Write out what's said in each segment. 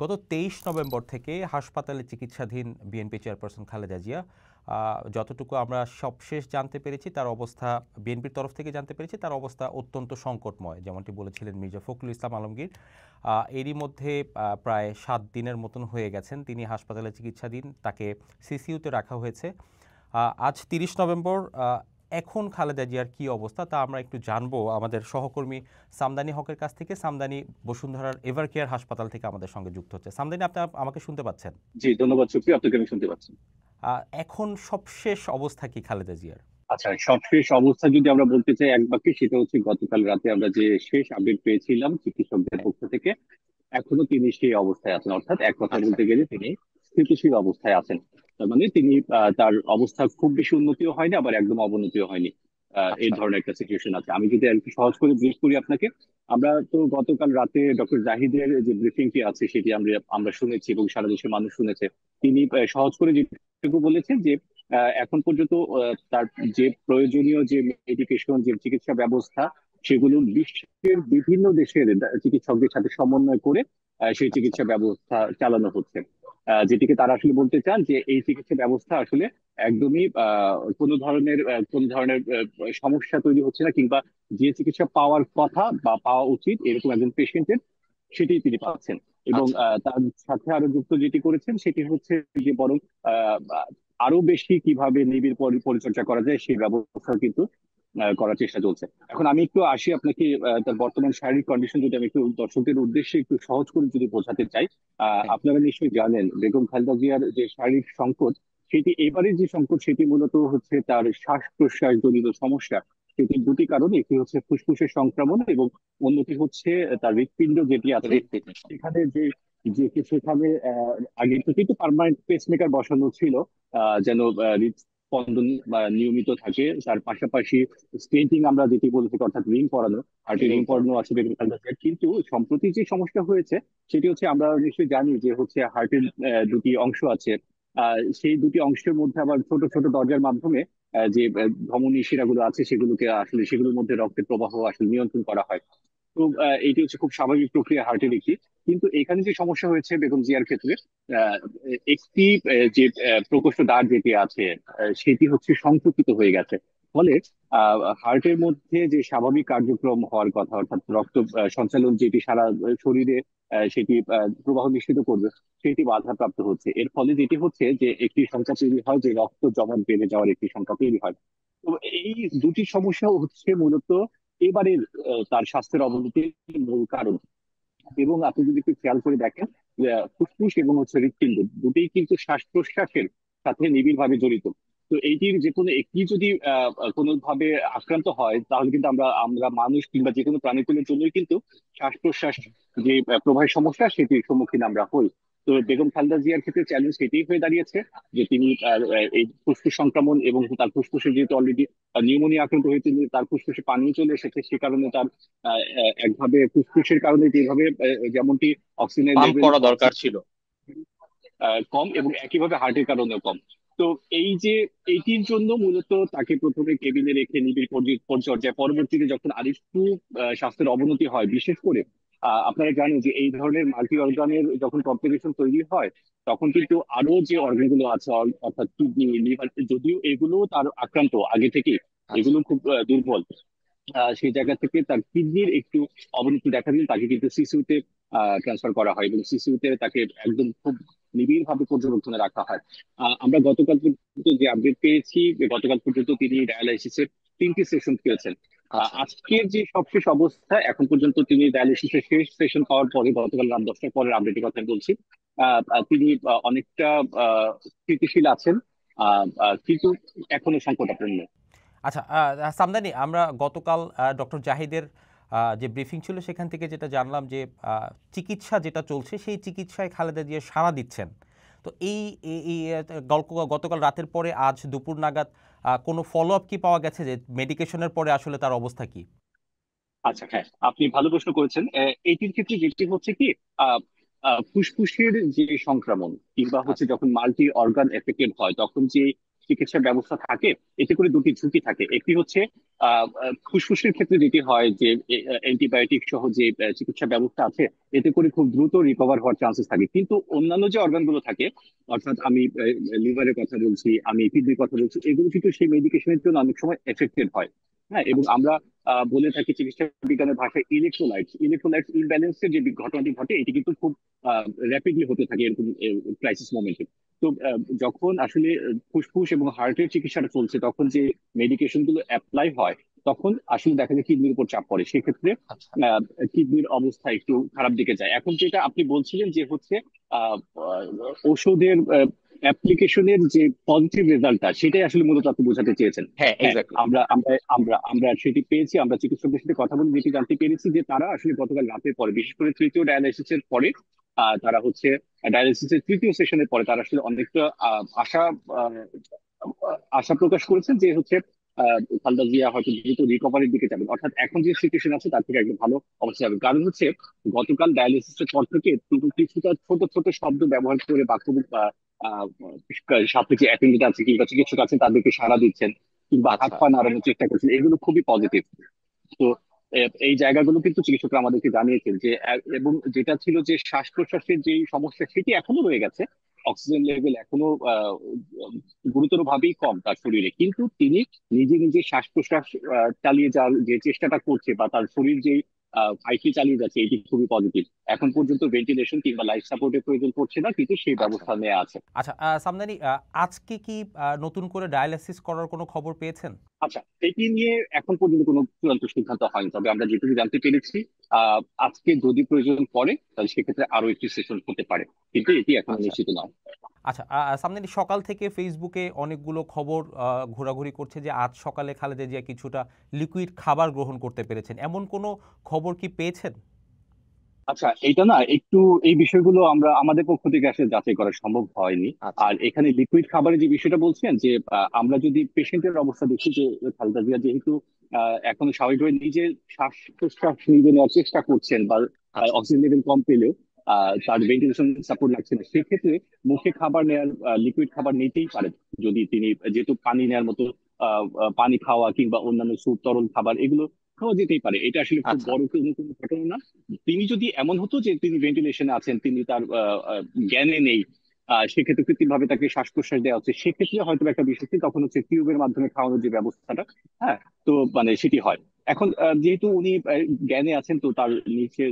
গত 23 নভেম্বর থেকে হাসপাতালে চিকিৎসাধীন বিএনপি চেয়ারপারসন খালেদা জিয়া যতটুকু আমরা সবশেষ জানতে পেরেছি তার অবস্থা বিএনপির তরফ থেকে জানতে পেরেছি তার অবস্থা অত্যন্ত সংকটময়, যেমনটি বলেছিলেন মির্জা ফখরুল ইসলাম আলমগীর। এরই মধ্যে প্রায় 7 দিনের মতন হয়ে গেছেন তিনি হাসপাতালে চিকিৎসাধীন, তাকে সিসিইউতে রাখা হয়েছে। আজ 30 নভেম্বর। এখন খালেদা জিয়ার কী অবস্থা তা আমরা একটু জানবো আমাদের সহকর্মী সামদানি হকের কাছ থেকে। সামদানি বসুন্ধরার এভার কেয়ার হাসপাতাল থেকে আমাদের সঙ্গে যুক্ত হচ্ছে। সামদানি, আপনি আমাকে শুনতে পাচ্ছেন? জি, ধন্যবাদ সুপ্রিয়, আপনাকে আমি শুনতে পাচ্ছি। এখন সবশেষ অবস্থা কি খালেদা জিয়ার? আচ্ছা, সবশেষ অবস্থা যদি আমরা বলতে চাই এক বাক্যে, সেটা হচ্ছে গতকাল রাতে আমরা যে শেষ আপডেট পেয়েছিলাম চিকিৎসকদের পক্ষ থেকে, এখনো তিনি সেই অবস্থায় আছেন। অর্থাৎ এক কথা আচ্ছা, বলতে গেলে তিনি স্থিতিশীল অবস্থায় আছেন। তার মানে তিনি তার অবস্থা খুব বেশি উন্নতিও হয়নি, আবার একদম অবনতিও হয়নি। এই আচ্ছা। ধরনের একটা সিচুয়েশন আছে। আমি যদি একটু সহজ করে ব্রিফ করি আপনাকে, আমরা তো গতকাল রাতে ডক্টর জাহিদের যে ব্রিফিংটি আছে সেটি আমরা আমরা শুনেছি এবং সারা দেশের মানুষ শুনেছে। তিনি সহজ করে যেটুকু বলেছেন যে এখন পর্যন্ত তার যে প্রয়োজনীয় যে মেডিকেশন, যে চিকিৎসা ব্যবস্থা, সেগুলো বিশ্বের বিভিন্ন দেশের চিকিৎসকদের সাথে সমন্বয় করে সেই আচ্ছা, চিকিৎসা ব্যবস্থা চালানো হচ্ছে। যেটিকে তারা আসলে বলতে চান যে এই চিকিৎসা ব্যবস্থা আসলে একদমই কোনো ধরনের সমস্যা তৈরি হচ্ছে না, কিংবা যে চিকিৎসা পাওয়ার কথা বা পাওয়া উচিত এরকম একজন পেশেন্টের, সেটাই তিনি পাচ্ছেন। এবং আচ্ছা, তার সাথে আরো যুক্ত যেটি করেছেন সেটি হচ্ছে যে বরং আহ, আরো বেশি কিভাবে নিবিড় পরিচর্যা করা যায় সেই ব্যবস্থা কিন্তু করার চেষ্টা চলছে। এখন আমি একটু আসি আপনাকে তার বর্তমান শারীরিক কন্ডিশন যদি আমি একটু দর্শকদের উদ্দেশ্যে একটু সহজ করে যদি বোঝাতে চাই। হ্যাঁ, আপনারা নিশ্চয়ই জানেন বেগম খালেদা জিয়ার যে শারীরিক সংকট, সেটি এবারের যে সংকট সেটি মূলত হচ্ছে তার শ্বাস প্রশ্বাস জনিত সমস্যা। সেটির দুটি কারণ, একটি হচ্ছে ফুসফুসের সংক্রমণ এবং অন্যটি হচ্ছে তার হৃৎপিণ্ড যেটি আছে হৃৎপিণ্ড। সেখানে যে যে সেখানে আগে থেকেই তো পার্মানেন্ট পেসমেকার বসানো ছিল, যেন হৃদস্পন্দন নিয়মিত থাকে। তার পাশাপাশি স্টেন্টিং আমরা যেটি বলে থাকি, অর্থাৎ রিং পরানো, হার্টে রিং রিং পরানো। পরানো আছে বেগম খালেদা জিয়ার। কিন্তু সম্প্রতি যে সমস্যা হয়েছে সেটি হচ্ছে, আমরা নিশ্চয়ই জানি যে হচ্ছে হার্টের দুটি অংশ আছে। সেই দুটি অংশের মধ্যে আবার ছোট ছোট দরজার মাধ্যমে যে ধমনী শিরাগুলো আছে সেগুলোকে আসলে সেগুলোর মধ্যে রক্তের প্রবাহ আসলে নিয়ন্ত্রণ করা হয়। তো এটি হচ্ছে খুব স্বাভাবিক প্রক্রিয়া হার্টের একটি। কিন্তু এখানে যে সমস্যা হয়েছে বেগম জিয়ার ক্ষেত্রে, আহ, একটি যে প্রকোষ্ঠ দ্বার যেটি আছে সেটি হচ্ছে সংকুচিত হয়ে গেছে। ফলে হার্টের মধ্যে যে স্বাভাবিক কার্যক্রম হওয়ার কথা, অর্থাৎ রক্ত সঞ্চালন যেটি সারা শরীরে সেটি প্রবাহ নিশ্চিত করবে, সেটি বাধাপ্রাপ্ত হচ্ছে। এর ফলে যেটি হচ্ছে যে একটি সংখ্যা তৈরি হয়, যে রক্ত জমাট বেড়ে যাওয়ার একটি সংখ্যা তৈরি হয়। তো এই দুটি সমস্যা হচ্ছে মূলত এবারের তার স্বাস্থ্যের অবনতির মূল কারণ। এবং আপনি যদি একটু খেয়াল করে দেখেন, ফুসফুস এবং হচ্ছে হৃৎপিণ্ড দুটোই কিন্তু শ্বাস প্রশ্বাসের সাথে নিবিড় ভাবে জড়িত। তো এইটির যে কোনো একটি যদি কোনোভাবে আক্রান্ত হয়, তাহলে কিন্তু আমরা আমরা মানুষ কিংবা যে কোনো প্রাণীকুলের জন্যই কিন্তু শ্বাস প্রশ্বাস যে প্রবাহের সমস্যা, সেটির সম্মুখীন আমরা হই। তো বেগম খালেদা জিয়ার ক্ষেত্রে চ্যালেঞ্জ এটাই হয়ে দাঁড়িয়েছে যে তিনি এই ফুসফুস সংক্রমণ এবং তার ফুসফুসে যেহেতু অলরেডি নিউমোনিয়া আক্রান্ত হয়েছে, তার ফুসফুসে পানিও চলে এসেছে, সে কারণে তার একভাবে ফুসফুসের কারণে যেভাবে যেমনটি অক্সিজেনের পাম্প লেভেল করা দরকার ছিল। কম, এবং একইভাবে হার্টের কারণেও কম। তো এই যে এইটির জন্য মূলত তাকে প্রথমে কেবিনে রেখে নিবিড় পরিচর্যায়, পরবর্তীতে যখন আরেকটু স্বাস্থ্যের অবনতি হয়, বিশেষ করে আপনারা জানেন যে এই ধরনের মাল্টি অর্গানের যখন কমপ্লিকেশন তৈরি হয়, তখন কিন্তু আরো যে অর্গান গুলো আছে, অর্থাৎ কিডনি, লিভার, যদিও এগুলো তার আক্রান্ত আগে থেকে, আচ্ছা, এগুলো খুব দুর্বল, সেই জায়গা থেকে তার কিডনির একটু অবনতি দেখা দিলে তাকে কিন্তু সিসিউতে ট্রান্সফার করা হয়, এবং সিসিউতে তাকে একদম খুব নিবিড় ভাবে পর্যবেক্ষণে রাখা হয়। আমরা গতকাল পর্যন্ত যে আপডেট পেয়েছি যে গতকাল পর্যন্ত তিনি ডায়ালাইসিসের 3টি সেশন পেয়েছেন। আচ্ছা, আজকের যে সবশেষ অবস্থা, এখন পর্যন্ত তিনি ডায়ালিসিসের শেষ সেশন পাওয়ার পরে, গতকাল রাত 10টার পরের আপডেটের কথা বলছি, তিনি অনেকটা স্থিতিশীল আছেন, কিন্তু এখনো সংকটাপন্ন। আচ্ছা। সামদানি, আমরা গতকাল ডক্টর জাহিদের যে ব্রিফিং ছিল সেখান থেকে যেটা জানলাম যে চিকিৎসা যেটা চলছে সেই চিকিৎসায় খালেদা জিয়া সাড়া দিচ্ছেন। তো এই এই- এই, আহ, গতকাল রাতের পরে আজ দুপুর নাগাদ কোনো ফলো আপ কি পাওয়া গেছে যে মেডিকেশনের পরে আসলে তার অবস্থা কি? আচ্ছা, হ্যাঁ, আপনি ভালো প্রশ্ন করেছেন। এইটির ক্ষেত্রে যেটি হচ্ছে কি, আহ, ফুসফুসের যে সংক্রমণ, কিংবা হচ্ছে আচ্ছা, যখন মাল্টি অর্গান এফেক্টেড হয়, তখন যে চিকিৎসা ব্যবস্থা থাকে, এতে করে দুটি ঝুঁকি থাকে। একটি হচ্ছে ফুসফুসের ক্ষেত্রে যেটি হয় যে অ্যান্টিবায়োটিক সহ যে চিকিৎসা ব্যবস্থা আছে, এতে করে খুব দ্রুত রিকভার হওয়ার চান্সেস থাকে। কিন্তু অন্যান্য যে অর্গানগুলো থাকে, অর্থাৎ আমি লিভারের কথা বলছি, আমি কিডনির কথা বলছি, এগুলো কিন্তু সেই মেডিকেশনের জন্য অনেক সময় এফেক্টেড হয়। হ্যাঁ, এবং আচ্ছা। আমরা বলে থাকি চিকিৎসা বিজ্ঞানের ভাষায় ইলেকট্রোলাইটস ইমব্যালেন্সের যে ঘটনাটি ঘটে, এটি কিন্তু খুব র্যাপিডলি হতে থাকে এরকম ক্রাইসিস মোমেন্টে। তো যখন আসলে ফুসফুস এবং হার্টের চিকিৎসাটা চলছে, তখন যে মেডিকেশন গুলো অ্যাপ্লাই হয়, তখন আসলে দেখা যায় কিডনির উপর চাপ পড়ে। সেক্ষেত্রে আচ্ছা। কিডনির অবস্থা একটু খারাপ দিকে যায়। এখন যেটা আপনি বলছিলেন যে হচ্ছে আহ, আহ, ঔষধের অ্যাপ্লিকেশনের যে পজিটিভ রেজাল্টটা, সেটাই আসলে মূলত আপনি বোঝাতে চেয়েছেন। হ্যাঁ, হ্যাঁ, এক্স্যাক্টলি। আমরা সেটি পেয়েছি। আমরা চিকিৎসকদের সাথে কথা বলে যেটি জানতে পেরেছি যে তারা আসলে গতকাল রাতের পরে, বিশেষ করে তৃতীয় ডায়ালাইসিসের পরে, তারা হচ্ছে ডায়ালিসিসের তৃতীয় সেশনের পরে তারা আসলে অনেকটা আহ, আশা প্রকাশ করেছেন যে হচ্ছে খালেদা জিয়া হয়তো দ্রুত রিকভারির দিকে যাবেন, অর্থাৎ এখন যে সিচুয়েশন আছে তার থেকে একদম ভালো অবস্থা যাবে। কারণ হচ্ছে গতকাল ডায়ালিসিসের পর থেকে তিনি কিছুটা ছোট ছোট শব্দ ব্যবহার করে বাক্য আহ, সাথে যে অ্যাটেন্ডেন্ট আছে কিংবা চিকিৎসক আছেন তাদেরকে সাড়া দিচ্ছেন, কিংবা হাত আচ্ছা। পা নাড়ানোর চেষ্টা করছেন, এগুলো খুবই পজিটিভ। তো এই জায়গাগুলো কিন্তু চিকিৎসকরা আমাদেরকে জানিয়েছেন যে এবং যেটা ছিল যে শ্বাস প্রশ্বাসের যে সমস্যা, সেটি এখনো রয়ে গেছে। অক্সিজেন লেভেল এখনো গুরুতর ভাবেই কম তার শরীরে, কিন্তু তিনি নিজে নিজে শ্বাস প্রশ্বাস চালিয়ে যাওয়ার যে চেষ্টাটা করছে, বা তার শরীর যে ফাইটটি চালিয়ে যাচ্ছে, এটি খুবই পজিটিভ। এখন পর্যন্ত ভেন্টিলেশন কিংবা লাইফ সাপোর্টের প্রয়োজন পড়ছে না, কিন্তু সেই আচ্ছা। ব্যবস্থা নেওয়া আছে। আচ্ছা, সামদানি, আজকে কি নতুন করে ডায়ালিসিস করার কোনো খবর পেয়েছেন? আচ্ছা, এটি নিয়ে এখন পর্যন্ত কোনো চূড়ান্ত সিদ্ধান্ত হয়নি, তবে আমরা যেটুকু জানতে পেরেছি আজকে যদি প্রয়োজন পড়ে তাহলে সেক্ষেত্রে আরো একটি সেশন হতে পারে, কিন্তু এটি এখনো আচ্ছা। নিশ্চিত নয়। আচ্ছা, সামনে সকাল থেকে ফেসবুকে অনেকগুলো খবর ঘোরাঘুরি করছে যে আজ সকালে খালেদা জিয়া কিছুটা লিকুইড খাবার গ্রহণ করতে পেরেছেন, এমন কোনো খবর কি পেয়েছেন? আচ্ছা, এটা না একটু, এই বিষয়গুলো আমরা আমাদের পক্ষ থেকে আসলে যাচাই করা সম্ভব হয়নি। আচ্ছা। আর এখানে লিকুইড খাবারের যে বিষয়টা বলছেন, যে আমরা যদি পেশেন্টের অবস্থা দেখি, যে খালেদা জিয়া যেহেতু এখনো স্বাভাবিকভাবে নিজে শ্বাস প্রশ্বাস নিজে নেওয়ার চেষ্টা করছেন, বা আচ্ছা। অক্সিজেন লেভেল কম পেলেও তার ভেন্টিলেশন সাপোর্ট লাগছে না, সেক্ষেত্রে মুখে খাবার নেওয়ার, লিকুইড খাবার নিতেই পারেন। যদি তিনি, যেহেতু পানি নেওয়ার মতো পানি খাওয়া কিংবা অন্যান্য স্যুপ তরল খাবার, এগুলো খাওয়া যেতেই পারে। এটা আসলে খুব আচ্ছা। বড় কোনো ঘটনা না। তিনি যদি এমন হতো যে তিনি ভেন্টিলেশনে আছেন, তিনি তার জ্ঞানে নেই, সেক্ষেত্রে কৃত্রিম ভাবে তাকে শ্বাস প্রশ্বাস দেওয়া হচ্ছে, সেক্ষেত্রে হয়তো একটা বিষয় ছিল, তখন হচ্ছে টিউবের মাধ্যমে খাওয়ানোর যে ব্যবস্থাটা, হ্যাঁ, তো মানে সেটি হয়। এখন যেহেতু উনি জ্ঞানে আছেন, তো তার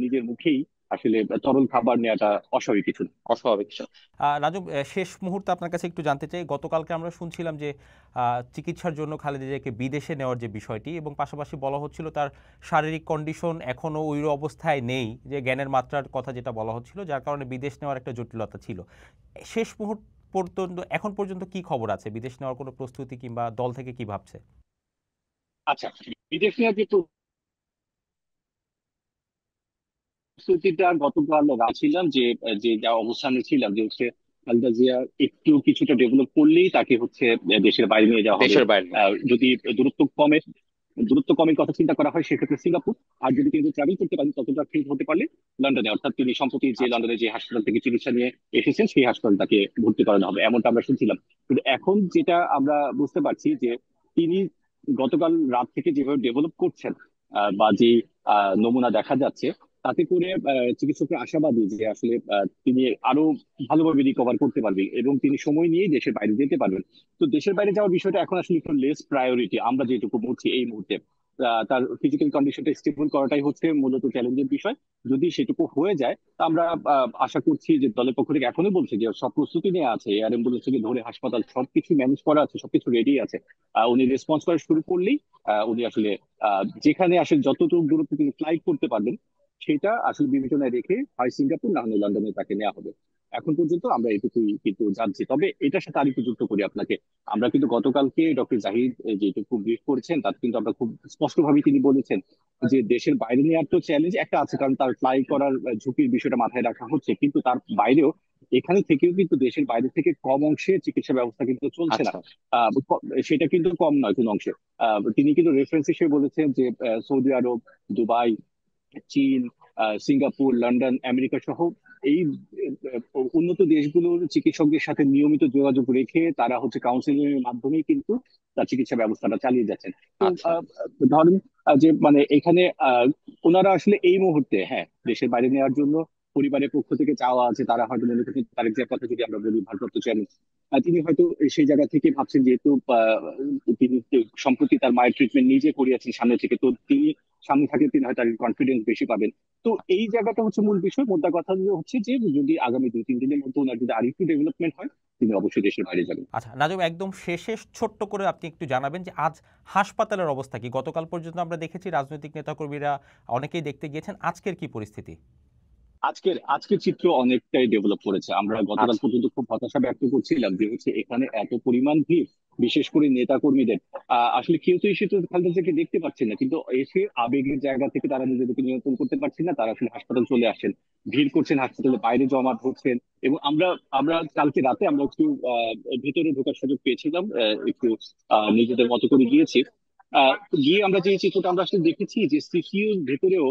নিজের মুখেই আসলে তরল খাবার নেওয়াটা অস্বাভাবিক কিছু না। অস্বাভাবিক কিছু। রাজব, শেষ মুহূর্তে আপনার কাছে একটু জানতে চাই, গতকালকে আমরা শুনছিলাম যে চিকিৎসার জন্য খালেদা জিয়াকে বিদেশে নেওয়ার যে বিষয়টি, এবং পাশাপাশি বলা হচ্ছিল তার শারীরিক কন্ডিশন এখনও ওই অবস্থায় নেই, যে জ্ঞানের মাত্রার কথা যেটা বলা হচ্ছিল, যার কারণে বিদেশ নেওয়ার একটা জটিলতা ছিল। শেষ মুহূর্ত পর্যন্ত, এখন পর্যন্ত কি খবর আছে, বিদেশ নেওয়ার কোনো প্রস্তুতি কিংবা দল থেকে কি ভাবছে? আচ্ছা, বিদেশ নেওয়ার যে প্রস্তুতিটা গতকাল রাখছিলাম, যে যে যা অবস্থানে ছিলাম, যে হচ্ছে খালেদা জিয়া একটু কিছুটা ডেভেলপ করলেই তাকে হচ্ছে দেশের বাইরে নিয়ে যাওয়া হবে। দেশের বাইরে। যদি দূরত্ব কমে দূরত্ব কমের কথা চিন্তা করা হয়, সেক্ষেত্রে সিঙ্গাপুর। আর যদি তিনি ট্রাভেল করতে পারেন, ততটা ফিট হতে পারলে লন্ডনে, অর্থাৎ তিনি সম্প্রতি যে আচ্ছা। লন্ডনে যে হাসপাতাল থেকে চিকিৎসা নিয়ে এসেছেন, সেই হাসপাতাল তাকে ভর্তি করানো হবে, এমনটা আমরা শুনছিলাম। কিন্তু এখন যেটা আমরা বুঝতে পারছি, যে তিনি গতকাল রাত থেকে যেভাবে ডেভেলপ করছেন, বা যে নমুনা দেখা যাচ্ছে, তাতে করে চিকিৎসকরা আশাবাদী যে আসলে তিনি আরো ভালোভাবে রিকভার করতে পারবেন, এবং তিনি সময় নিয়েই দেশের বাইরে যেতে পারবেন। তো দেশের বাইরে যাওয়ার বিষয়টা এখন আসলে একটু লেস প্রায়োরিটি আমরা যেটুকু বলছি এই মুহূর্তে। তার ফিজিক্যাল কন্ডিশনটা স্টেবল করাটাই হচ্ছে মূলত চ্যালেঞ্জের বিষয়। যদি সেটুকু হয়ে যায়, তা আমরা আশা করছি যে দলের পক্ষ থেকে এখনো বলছে যে সব প্রস্তুতি নেওয়া আছে, এয়ার অ্যাম্বুলেন্স থেকে ধরে হাসপাতাল সবকিছু ম্যানেজ করা আছে, সবকিছু রেডি আছে। উনি রেসপন্স করা শুরু করলেই উনি আসলে যেখানে আসলে যতটুকু দূরত্ব তিনি ফ্লাইট করতে পারবেন, সেটা আসলে বিবেচনায় রেখে হয় সিঙ্গাপুর, না হলে লন্ডনে তাকে নেওয়া হবে। এখন পর্যন্ত আমরা এটুকুই কিন্তু জানছি। তবে এটার সাথে আরেকটু যুক্ত করি আপনাকে, আমরা কিন্তু গতকালকে ডক্টর জাহিদ যেটুকু ব্রিফ করেছেন, তাতে কিন্তু আমরা খুব স্পষ্টভাবে তিনি বলেছেন যে দেশের বাইরে নেওয়ার তো চ্যালেঞ্জ একটা আছে, কারণ তার ফ্লাই করার ঝুঁকির বিষয়টা মাথায় রাখা হচ্ছে, কিন্তু তার বাইরেও, এখানে থেকেও কিন্তু দেশের বাইরে থেকে কম অংশে চিকিৎসা ব্যবস্থা কিন্তু চলছে না। আচ্ছা। সেটা কিন্তু কম নয় কোন অংশে। তিনি কিন্তু রেফারেন্স হিসেবে বলেছেন যে সৌদি আরব, দুবাই, চীন, সিঙ্গাপুর, লন্ডন, আমেরিকা সহ এই উন্নত দেশগুলোর চিকিৎসকদের সাথে নিয়মিত যোগাযোগ রেখে তারা হচ্ছে কাউন্সিলিং এর মাধ্যমেই কিন্তু তার চিকিৎসা ব্যবস্থাটা চালিয়ে যাচ্ছেন। তো আচ্ছা। ধরেন যে মানে এখানে ওনারা আসলে এই মুহূর্তে, হ্যাঁ, দেশের বাইরে নেওয়ার জন্য পরিবারের পক্ষ থেকে চাওয়া আছে, তারা হয়তো মনে করছেন, তারেক জিয়ার কথা যদি আমরা বলি, ভারপ্রাপ্ত চেয়ারম্যান, তিনি হয়তো সেই জায়গা থেকে ভাবছেন, যেহেতু তিনি সম্প্রতি তার মায়ের ট্রিটমেন্ট নিজে করিয়েছেন সামনে থেকে, তো তিনি সামনে থাকলে তিনি হয়তো কনফিডেন্স বেশি পাবেন। তো এই জায়গাটা হচ্ছে মূল বিষয়। মোদ্দা কথা হচ্ছে যে যদি আগামী 2-3 দিনের মধ্যে ওনার যদি আরেকটু ডেভেলপমেন্ট হয়, তিনি অবশ্যই দেশের বাইরে যাবেন। আচ্ছা নাজুম, একদম শেষে ছোট্ট করে আপনি একটু জানাবেন যে আজ হাসপাতালের অবস্থা কি? গতকাল পর্যন্ত আমরা দেখেছি রাজনৈতিক নেতাকর্মীরা অনেকেই দেখতে গিয়েছেন, আজকের কি পরিস্থিতি? আজকের চিত্র অনেকটাই ডেভেলপ করেছে। আমরা গতকাল আচ্ছা। পর্যন্ত খুব হতাশা ব্যক্ত করছিলাম যে হচ্ছে এখানে এত পরিমাণ ভিড়, বিশেষ করে নেতা কর্মীদের। আসলে কেউ তো এসে তো খালেদা জিয়াকে দেখতে পাচ্ছেন না, কিন্তু এসে আবেগের জায়গা থেকে তারা নিজেদেরকে নিয়ন্ত্রণ করতে পারছেন না, তারা আসলে হাসপাতাল চলে আসেন, ভিড় করছেন, হাসপাতালের বাইরে জমাট হচ্ছেন। এবং আমরা আমরা কালকে রাতে আমরা একটু ভেতরে ঢোকার সুযোগ পেয়েছিলাম, একটু নিজেদের মতো করে গিয়েছি। গিয়ে আমরা যে চিত্রটা আমরা আসলে দেখেছি যে সিসিইউর ভেতরেও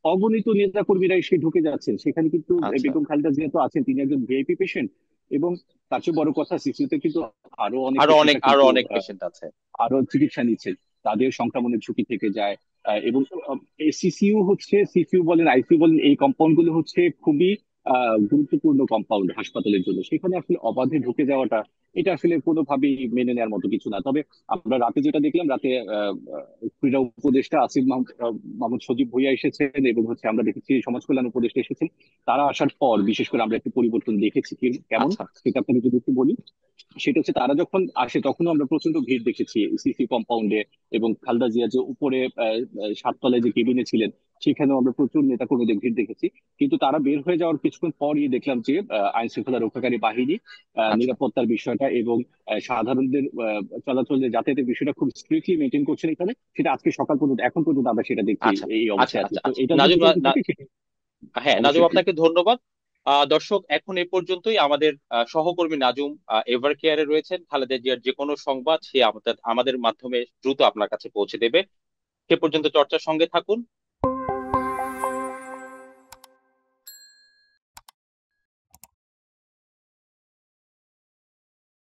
অগণিত নেতা কর্মীরা এসে ঢুকে যাচ্ছেন সেখানে, কিন্তু আচ্ছা। বেগম খালেদা জিয়া তো আছেন, তিনি একজন ভিআইপি পেশেন্ট। এবং তার চেয়ে বড় কথা, সিসিউতে কিন্তু আরো অনেক পেশেন্টরা আরো কিন্তু অনেক পেশেন্ট আছে। আরো চিকিৎসা নিচ্ছেন, তাদের সংক্রমণের ঝুঁকি থেকে যায়। এবং সিসিইউ বলেন, আইসিইউ বলেন, এই কম্পাউন্ড গুলো হচ্ছে খুবই গুরুত্বপূর্ণ কম্পাউন্ড হাসপাতালের জন্য। সেখানে আসলে অবাধে ঢুকে যাওয়াটা, এটা আসলে কোনোভাবেই মেনে নেওয়ার মতো কিছু না। তবে আমরা রাতে যেটা দেখলাম, রাতে ক্রীড়া উপদেষ্টা আসিফ মাহমুদ সজীব ভুঁইয়া এসেছেন, এবং হচ্ছে আমরা দেখেছি সমাজ কল্যাণ উপদেষ্টা এসেছেন। তারা আসার পর বিশেষ করে আমরা একটু পরিবর্তন দেখেছি। কেমন, আচ্ছা। সেটা আপনাকে যদি একটু বলি। সেটা হচ্ছে তারা যখন আসে তখনও আমরা প্রচন্ড ভিড় দেখেছি সিসি কম্পাউন্ডে, এবং খালেদা জিয়া যে উপরে 7 তলায় যে কেবিনে ছিলেন, সেখানেও আমরা প্রচুর নেতাকর্মীদের ভিড় দেখেছি। কিন্তু তারা বের হয়ে যাওয়ার কিছুক্ষণ পরই দেখলাম যে আইন শৃঙ্খলা রক্ষাকারী বাহিনী আচ্ছা। নিরাপত্তার বিষয়টা এবং সাধারণদের চলাচলের যাতায়াতের বিষয়টা খুব স্ট্রিক্টলি মেনটেন করছেন এখানে। সেটা আজকে সকাল পর্যন্ত, এখন পর্যন্ত আমরা সেটা দেখছি, আচ্ছা। এই আচ্ছা। অবস্থায় আছে। আচ্ছা। তো আচ্ছা এটা যদি নাজুম, চলতে থাকে সেটা হ্যাঁ নাজুম, অবশ্যই ঠিক। আপনাকে ধন্যবাদ। দর্শক, এখন এ পর্যন্তই। আমাদের সহকর্মী নাজুম এভার কেয়ারে রয়েছেন। খালেদা জিয়ার যে কোনো সংবাদ সে আমাদের আমাদের মাধ্যমে দ্রুত আপনার কাছে পৌঁছে দেবে। সে পর্যন্ত চর্চার সঙ্গে থাকুন।